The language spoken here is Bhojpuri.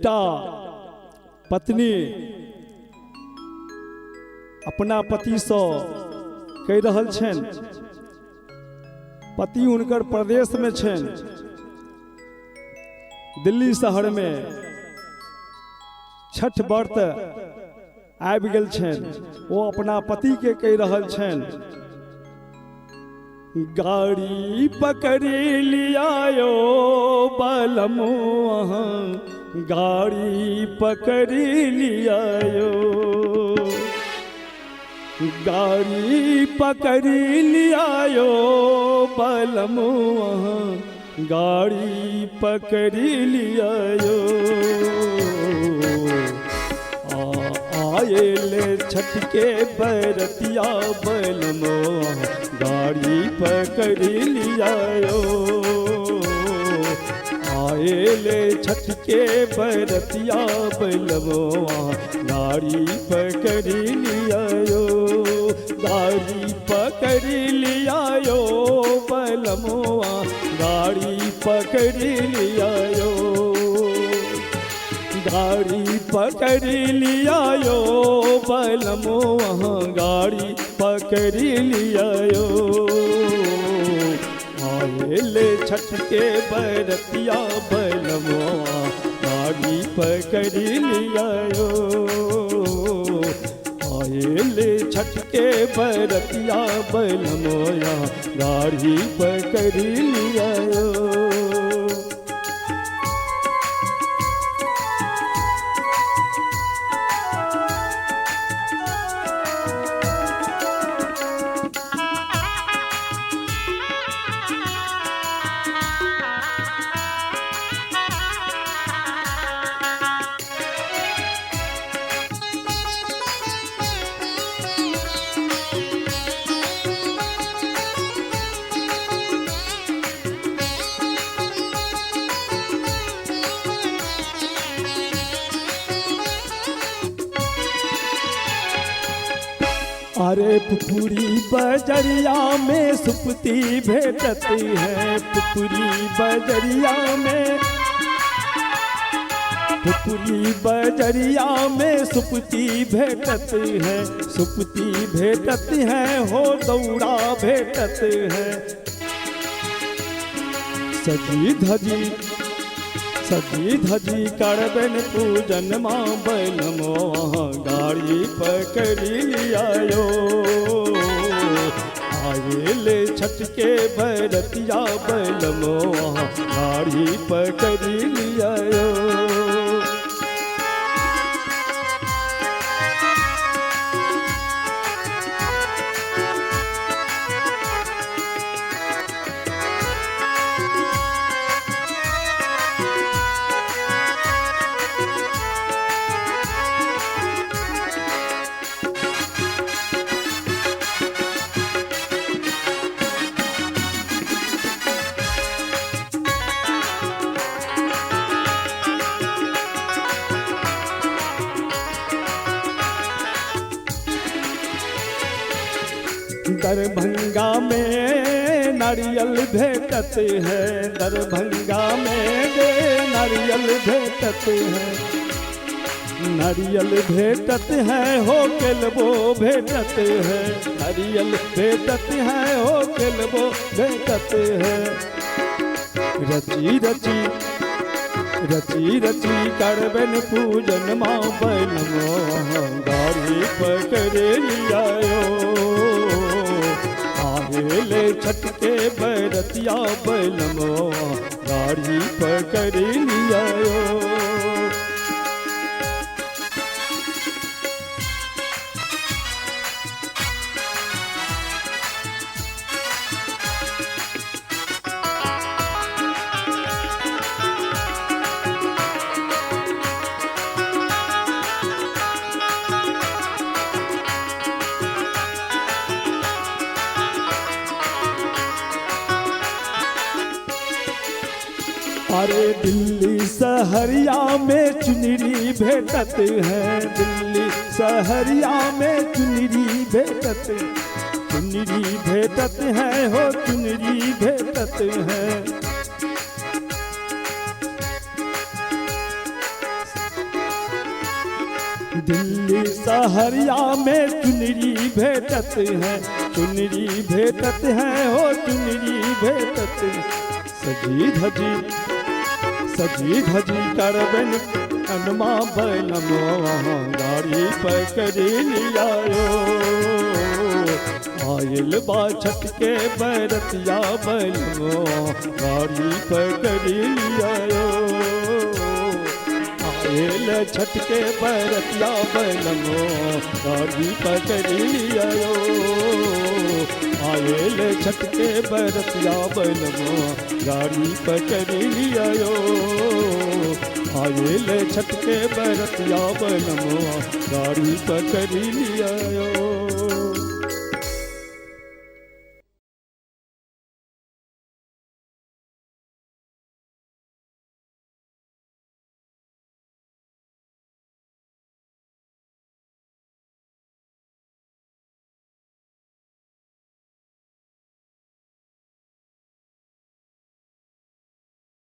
बेटा पत्नी अपना पति से कह रहल छन, पति उनकर प्रदेश में छन, दिल्ली शहर में छठ व्रत आबि गेल छन। वो अपना पति के कह रहल छन, गाड़ी पकड़ी लियायो बलमुआ, गाड़ी पकड़ी लियायो, गाड़ी पकड़ी लियायो बलमुआ, गाड़ी पकड़ी लियायो। आये छठ के बरतिया बलमुआ, गाड़ी पकड़ी लियायो। आये छठ के बरतिया बलमुआ, गाड़ी पकड़ी लियायो, गाड़ी पकड़ी लियायो बलमुआ, गाड़ी पकड़ी लियायो, गाड़ी पकड़ी लियायो बलमुआ, गाड़ी पकड़ी लियायो। आये छठ के बरतिया बलमुआ, गाड़ी पकड़ी लियायो। आये छठ के बरतिया बलमुआ, गाड़ी पकड़ी लियायो। अरे पुपुरी बजरिया में सुपती भेटती है, पुपुरी बजरिया में, पुपुरी बजरिया में सुपती भेटती है, सुपती भेटती है हो दौड़ा भेटती है। सजी धजी सजी धजी करबन पूजन माँ बलमुआ, गाड़ी पकड़ी लियायो। आये छठ के बरतिया बलमुआ, गाड़ी पकड़ी लियायो। दरभंगा में नारियल भेटते हैं, दरभंगा में नारियल भेटते हैं, नारियल भेटते हैं हो केलबो भेटते हैं, नारियल भेटते हैं हो केलबो भेटते हैं। रची रची रची रची करबन पूजन माँ बलमुआ, गाड़ी पकड़े लियायो। आये छठ के बरतिया बलमुआ, गाड़ी पकड़ी लियायो। अरे दिल्ली सहरिया में चुनरी भेटत है, दिल्ली सहरिया में चुनरी भेटत, चुनरी भेटत है हो चुनरी भेटत है। दिल्ली सहरिया में चुनरी भेटत है, चुनरी भेटत है, हो चुनरी भेटत। सजी धजी करबन अनमा बैलमो, गाड़ी पकड़ी लियायो। आयल बा छठ के बैरतिया बैलमो, गाड़ी पकड़ी लियायो। आयल छठ के बैरतिया बैलमो, गाड़ी पकड़ी लियायो। आयल छठ के बैरतिया बैलमो, गाड़ी पकड़ी लियायो। आयल छठ के बैरतिया बैलमो, गाड़ी पकड़ी लियायो।